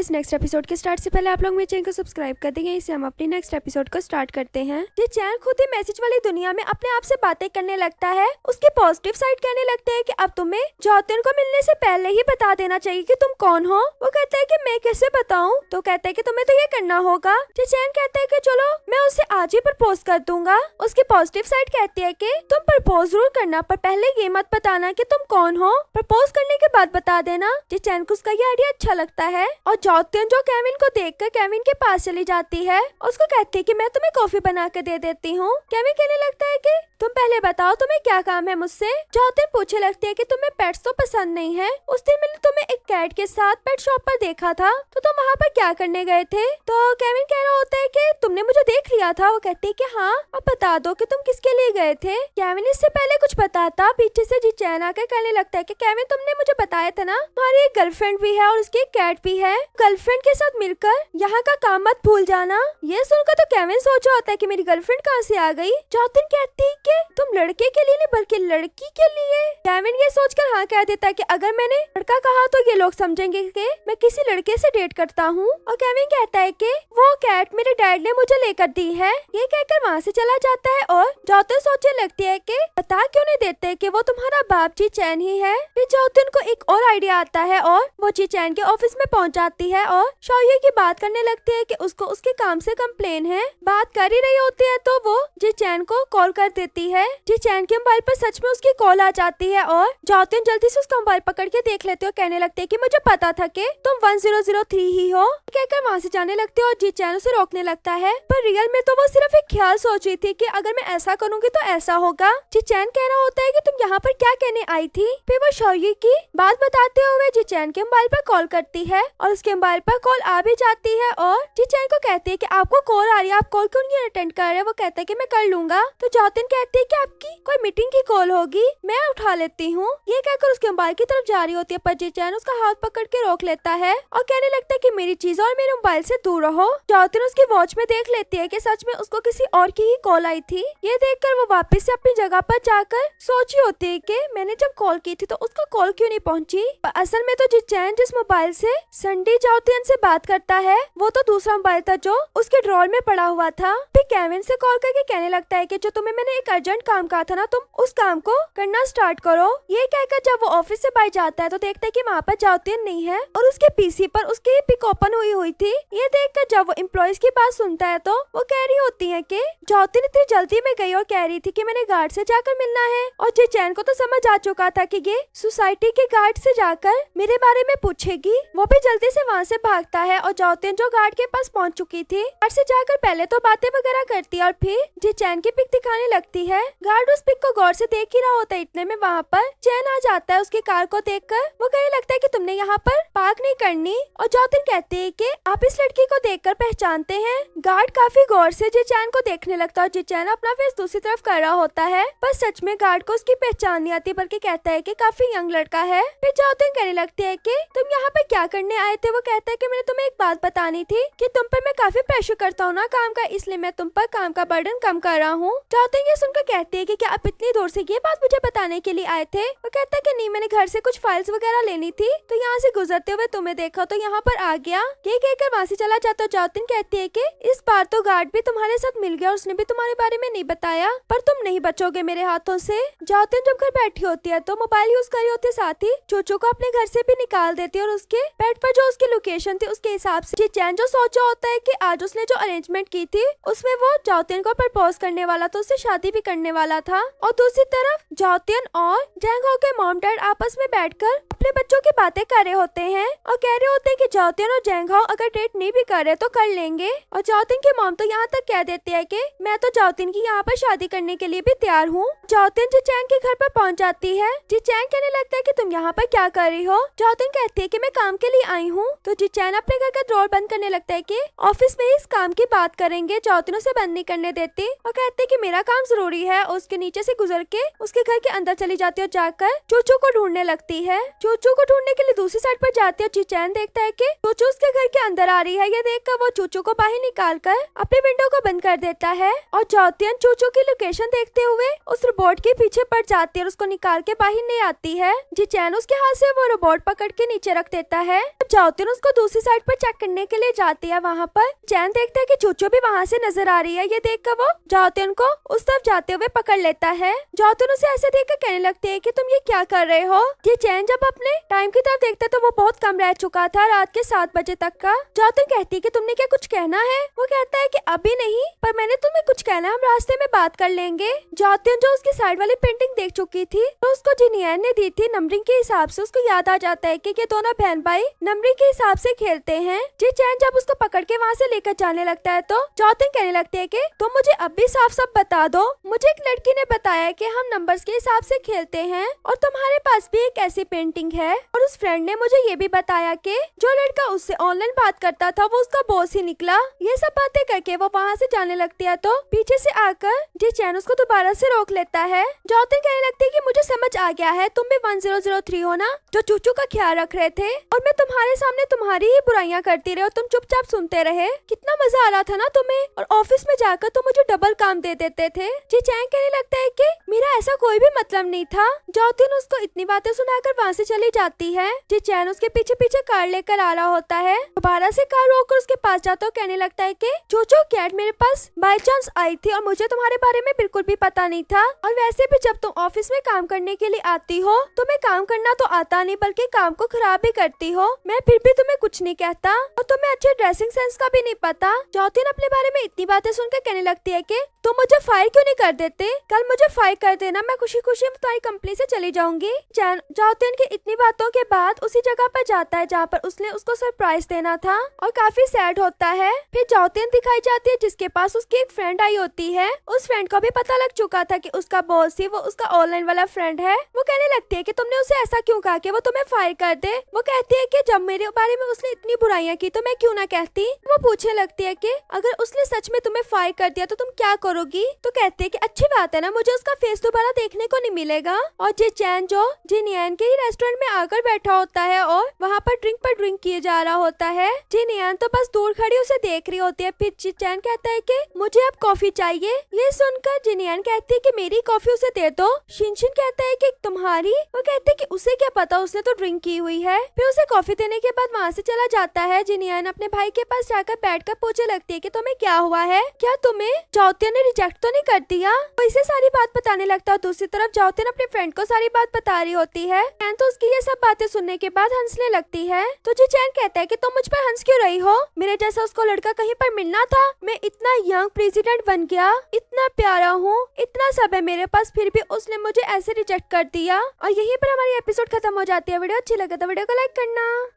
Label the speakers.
Speaker 1: Guys, next episode के start से पहले आप लोग मेरे चैनल को सब्सक्राइब कर देंगे। इससे हम अपनी नेक्स्ट एपिसोड को स्टार्ट करते हैं। ये चैन खुद ही मैसेज वाली दुनिया में अपने आप से बातें करने लगता है। उसकी पॉजिटिव साइड कहने लगते हैं कि अब तुम्हें जॉतियन को मिलने से पहले ही बता देना चाहिए कि तुम कौन हो। वो कहता है कि मैं कैसे बताऊं? तो कहता है कि तुम्हें तो ये करना होगा। ये चैन कहता है कि चलो मैं उसे आज ही प्रपोज कर दूंगा। उसकी पॉजिटिव साइड कहती है कि तुम प्रपोज जरूर करना, पर पहले ये मत बताना कि तुम कौन हो। प्रपोज करने के बाद बता देना। ये चैन को उसका ये आइडिया अच्छा लगता है और जॉतियन जो केविन को देखकर केविन के पास चली जाती है। उसको कहती है कि मैं तुम्हें कॉफी बना के दे देती हूँ। केविन कहने लगता है कि तुम पहले बताओ तुम्हें क्या काम है मुझसे। जॉतियन पूछने लगती है कि तुम्हें पेट्स तो पसंद नहीं है। उस दिन मैंने तुम्हें एक कैट के साथ पेट शॉप पर देखा था, तो तुम वहाँ पर क्या करने गए थे? तो केविन कह रहा होता है कि तुमने मुझे देख लिया था। वो कहती है कि हाँ, अब बता दो कि तुम किसके लिए गए थे। केविन इससे पहले कुछ बताता, पीछे से जी चैन आकर कहने लगता है कि केविन तुमने मुझे बताया था ना हमारी एक गर्लफ्रेंड भी है और उसकी एक कैट भी है। गर्लफ्रेंड के साथ मिलकर यहाँ का काम मत भूल जाना। ये सुनकर तो केविन सोच रहा होता है कि मेरी गर्लफ्रेंड कहाँ से आ गई। जॉतियन कहती है कि तुम लड़के के लिए नहीं बल्कि लड़की के लिए। केविन ये सोचकर हाँ कह देता है कि अगर मैंने लड़का कहा तो ये लोग समझेंगे कि मैं किसी लड़के से डेट करता हूँ। और केविन कहता है कि वो कैट मेरे डैड ने मुझे लेकर दी है। ये कहकर वहाँ से चला जाता है और जॉतियन सोचने लगती है कि बता क्यों नहीं देते कि वो तुम्हारा बाप जी चैन ही है। फिर जॉतियन को एक और आइडिया आता है और वो जी चैन के ऑफिस में पहुंच जाती है और शौर्य की बात करने लगती है कि उसको उसके काम से कंप्लेन है। बात कर ही रही होती है तो वो जी चैन को कॉल कर देती है। जी चैन के मोबाइल पर सच में उसकी कॉल आ जाती है और जॉतियन जल्दी से उसका मोबाइल पकड़ के देख लेते हो। कहने लगते है कि मुझे पता था कि तुम 1003 ही हो। कहकर वहाँ से जाने लगते हो और जी चैन उसे रोकने लगता है, पर रियल में तो वो सिर्फ एक ख्याल सोच रही थी कि अगर मैं ऐसा करूंगी तो ऐसा होगा। जी चैन कह रहा होता है कि तुम यहाँ पर क्या कहने आई थी। फिर वो शौर्य की बात बताते हुए जी चैन के मोबाइल पर कॉल करती है और उसके मोबाइल पर कॉल आ भी जाती है और जी चैन को कहती है कि आपको कॉल आ रही है, आप कॉल क्यों नहीं अटेंड कर रहे? वो कहता है कि मैं कर लूंगा। तो जॉतियन कहती है कि आपकी कोई मीटिंग की कॉल होगी, मैं उठा लेती हूँ। ये कहकर उसके मोबाइल की तरफ जा रही होती है, पर जी चैन उसका हाथ पकड़ के रोक लेता है और कहने लगता है कि मेरी चीजों और मेरे मोबाइल से दूर रहो। जॉतियन उसकी वॉच में देख लेती है कि सच में उसको किसी और की ही कॉल आई थी। ये देखकर वो वापस से अपनी जगह पर जाकर सोची होती है कि मैंने जब कॉल की थी तो उसका कॉल क्यों नहीं पहुंची। पर असल में तो जी चैन जिस मोबाइल से संडी जॉतियन से बात करता है वो तो दूसरा मोबाइल था जो उसके ड्रॉर में पड़ा हुआ था। फिर केविन से कॉल करके कहने लगता है कि जो तुम्हें मैंने एक अर्जेंट काम कहा था ना, तुम उस काम को करना स्टार्ट करो। ये कहकर जब वो ऑफिस से बाहर जाता है तो देखता है कि वहाँ पर जॉतियन नहीं है और उसके पीसी पर उसकी पिक ओपन हुई थी। ये देखकर जब वो एम्प्लॉइज की बात सुनता है तो वो कह रही होती है कि जॉतियन इतनी जल्दी में गई और कह रही थी कि मैंने गार्ड से जाकर मिलना है। और जी चैन को तो समझ आ चुका था कि ये सोसाइटी के गार्ड से जाकर मेरे बारे में पूछेगी। वो भी जल्दी से वहाँ से भागता है और जॉतियन जो गार्ड के पास पहुँच चुकी थी, गार्ड से जाकर पहले तो बातें वगैरह करती है और फिर जी चैन की पिक दिखाने लगती है। गार्ड उस पिक को गौर से देख ही रहा होता है, इतने में वहाँ पर चैन आ जाता है। उसकी कार को देखकर वो कहने लगता है कि तुमने यहाँ पर पार्क नहीं करनी। और जॉतियन कहती है कि आप इस लड़की को देखकर पहचानते हैं। गार्ड काफी गौर से जी चैन को देखने लगता है और जी चैन अपना फेस दूसरी तरफ कर रहा होता है, पर सच में गार्ड को उसकी पहचान नहीं आती, बल्कि कहता है कि काफी यंग लड़का है। फिर जॉतियन कहने लगती है कि तुम यहाँ पर क्या करने आए थे। वो कहता है कि मैंने तुम्हें एक बात बतानी थी कि तुम पर मैं काफी प्रेशर करता हूँ ना काम का, इसलिए मैं तुम पर काम का बर्डन कम कर रहा हूँ। जॉतियन ये सुनकर कहती है कि क्या आप इतनी दूर से ये बात मुझे बताने के लिए आए थे। वो कहता है कि नहीं, मैंने घर से कुछ फाइल्स वगैरह लेनी थी तो यहाँ से गुजरते हुए तुम्हें देखा तो यहाँ पर आ गया। ये कहकर वहाँ से चला जाता। जॉतियन कहती है कि इस बार तो गार्ड भी तुम्हारे साथ मिल गया, उसने भी तुम्हारे बारे में नहीं बताया, पर तुम नहीं बचोगे मेरे हाथों से। जॉतियन जब घर बैठी होती है तो मोबाइल यूज कर रही होती है, साथ ही चूचू को अपने घर से भी निकाल देती है और उसके बेड पर जो उसकी लोकेशन थी उसके हिसाब से जी चैन जो सोचा होता है कि आज उसने जो अरेंजमेंट की थी उसमें वो जॉतियन को प्रपोज करने वाला था, उससे शादी भी करने वाला था। और दूसरी तरफ जॉतियन और जैंगहो के मॉम डैड आपस में बैठकर अपने बच्चों की बातें कर रहे होते हैं और कह रहे होते हैं कि जॉतियन और जैंगहो अगर डेट नहीं भी कर रहे तो कर लेंगे। और जॉतियन की मॉम तो यहाँ तक कह देती है कि मैं तो जॉतियन की यहाँ पर शादी करने के लिए भी तैयार हूँ। जॉतियन जी चैन के घर पर पहुँच जाती है। जी चैन कहने लगता है कि तुम यहाँ पर क्या कर रही हो। जॉतियन कहती है कि मैं काम के लिए आई हूँ। तो जी चैन अपने घर का ड्रॉर बंद करने लगता है कि ऑफिस में इस काम की बात करेंगे। जॉतियन उसे बंद नहीं करने देती और कहते कि मेरा काम जरूरी है। और उसके नीचे से गुजर के उसके घर के अंदर चली जाती है और जाकर चूचू को ढूंढने लगती है। चूचू को ढूंढने के लिए दूसरी साइड पर जाती है। जी चैन देखता है कि चूचू उसके घर के अंदर आ रही है। ये देखकर वो चूचू को बाहर निकाल कर अपने विंडो को बंद कर देता है और जॉतियन चूचू की लोकेशन देखते हुए उस रोबोट के पीछे पड़ जाती है और उसको निकाल के बाहर नहीं आती है। जी चैन उसके हाथ से वो रोबोट पकड़ के नीचे रख देता है। जॉतियन उसको दूसरी साइड पर चेक करने के लिए जाती है। वहाँ पर चैन देखता है कि चूचू भी वहाँ से नजर आ रही है। ये देखकर वो जाओतिन को उस तरफ जाते हुए पकड़ लेता है। जाओतिन उसे ऐसे देखकर कहने लगती है कि तुम ये क्या कर रहे हो। ये चैन जब अपने टाइम की तरफ देखता है तो वो बहुत कम रह चुका था, रात के 7 बजे तक का। जाओतिन कहती है कि तुमने क्या कुछ कहना है। वो कहता है कि अभी नहीं, पर मैंने तुम्हें कुछ कहना, हम रास्ते में बात कर लेंगे। जाओतिन जो उसकी साइड वाली पेंटिंग देख चुकी थी तो उसको जिनियन ने दी थी नंबरिंग के हिसाब से, उसको याद आ जाता है कि ये दोनों बहन भाई नंबरिंग के हिसाब से खेलते हैं। जी चैन जब उसको पकड़ के वहाँ से लेकर जाने लगता है तो जाओतिन कहने लगती है कि तुम मुझे अब भी साफ साफ बता दो। मुझे एक लड़की ने बताया कि हम नंबर्स के हिसाब से खेलते हैं और तुम्हारे पास भी एक ऐसी पेंटिंग है। और उस फ्रेंड ने मुझे ये भी बताया कि जो लड़का उससे ऑनलाइन बात करता था वो उसका बॉस ही निकला। ये सब बातें करके वो वहाँ से जाने लगती है तो पीछे से आकर जी चैन उसको दोबारा से रोक लेता है। जाओतिन कहने लगती है कि मुझे समझ आ गया है, तुम भी 1003 हो ना, जो चूचू का ख्याल रख रहे थे और मैं तुम्हारे सामने तुम्हारी ही बुराइयां करती रही और तुम चुपचाप सुनते रहे। कितना मजा आ रहा था ना तुम्हें, और ऑफिस में जाकर तुम मुझे डबल काम दे देते थे। जी चैन कहने लगता है कि मेरा ऐसा कोई भी मतलब नहीं था। जाओतिन उसको इतनी बातें सुनाकर वहाँ से चली जाती है। जी चैन उसके पीछे पीछे कार लेकर आ रहा होता है। दोबारा से कार रोककर उसके पास जाता और कहने लगता है कि चूचू कैट मेरे पास बाय चांस आई थी और मुझे तुम्हारे बारे में बिल्कुल भी पता नहीं था, और वैसे भी जब तुम ऑफिस में काम करने के लिए आती हो तुम्हें काम करना तो आता नहीं बल्कि काम को खराब भी करती हो। मैं फिर भी तुम्हें कुछ नहीं कहता और तुम्हें अच्छे ड्रेसिंग सेंस का भी नहीं पता। जाओतिन अपने बारे में इतनी बातें सुनकर कहने लगती है कि तुम मुझे फायर क्यों नहीं कर देते, कल मुझे फायर कर देना, मैं खुशी खुशी तुम्हारी कंपनी से चली जाऊंगी। जाओतिन की इतनी बातों के बाद उसी जगह पर जाता है जहाँ पर उसने उसको सरप्राइज देना था और काफी सैड होता है। फिर जाओतिन दिखाई जाती है जिसके पास उसकी एक फ्रेंड आई होती है। उस फ्रेंड को भी पता लग चुका था कि उसका बॉस ही वो उसका ऑनलाइन वाला फ्रेंड है। वो कहने लगती है कि तुमने उसे ऐसा क्यों कहा कि वो तुम्हें फायर कर दे। वो कहती है कि जब मेरे बारे में उसने इतनी बुराइयां की तो मैं क्यों ना कहती। वो पूछने लगती है कि अगर उसने सच में तुम्हें फायर कर दिया तो तुम क्या करोगी। तो कहते है कि अच्छी बात है ना, मुझे उसका फेस दोबारा देखने को नहीं मिलेगा। और जे चैन जो जिनियन के ही रेस्टोरेंट में आकर बैठा होता है और वहाँ पर ड्रिंक किए जा रहा होता है। जिनियन तो बस दूर खड़ी उसे देख रही होती है। फिर जे चैन कहता है कि मुझे अब कॉफी चाहिए। ये सुनकर जिनियन कहती है कि मेरी कॉफी उसे दे दो। शिनशिन कहता है कि तुम्हारी। वो कहते है कि उसे क्या पता, उसने तो ड्रिंक की हुई है। फिर उसे कॉफी देने के बाद वहाँ से चला जाता है। जिनियन अपने भाई के पास जाकर बैठकर पूछने लगती है कि तुम्हें क्या हुआ है, क्या तुम्हें जाओतिन ने रिजेक्ट तो नहीं कर दिया। वो इसे सारी बात बताने लगता है। दूसरी तरफ जाओतिन अपने फ्रेंड को सारी बात बता रही होती है। चैन तो उसकी ये सब बातें सुनने के बाद हंसने लगती है। तो जी चैन कहता है कि तुम मुझ पर हंस क्यों रही हो, मेरे जैसा उसको लड़का कहीं पर मिलना था। मैं इतना यंग प्रेसिडेंट बन गया, इतना प्यारा हूँ, इतना सब है मेरे पास, फिर भी उसने मुझे ऐसे रिजेक्ट कर दिया। और यहीं पर हमारी एपिसोड खत्म हो जाती है। वीडियो अच्छी लगे तो वीडियो को लाइक करना।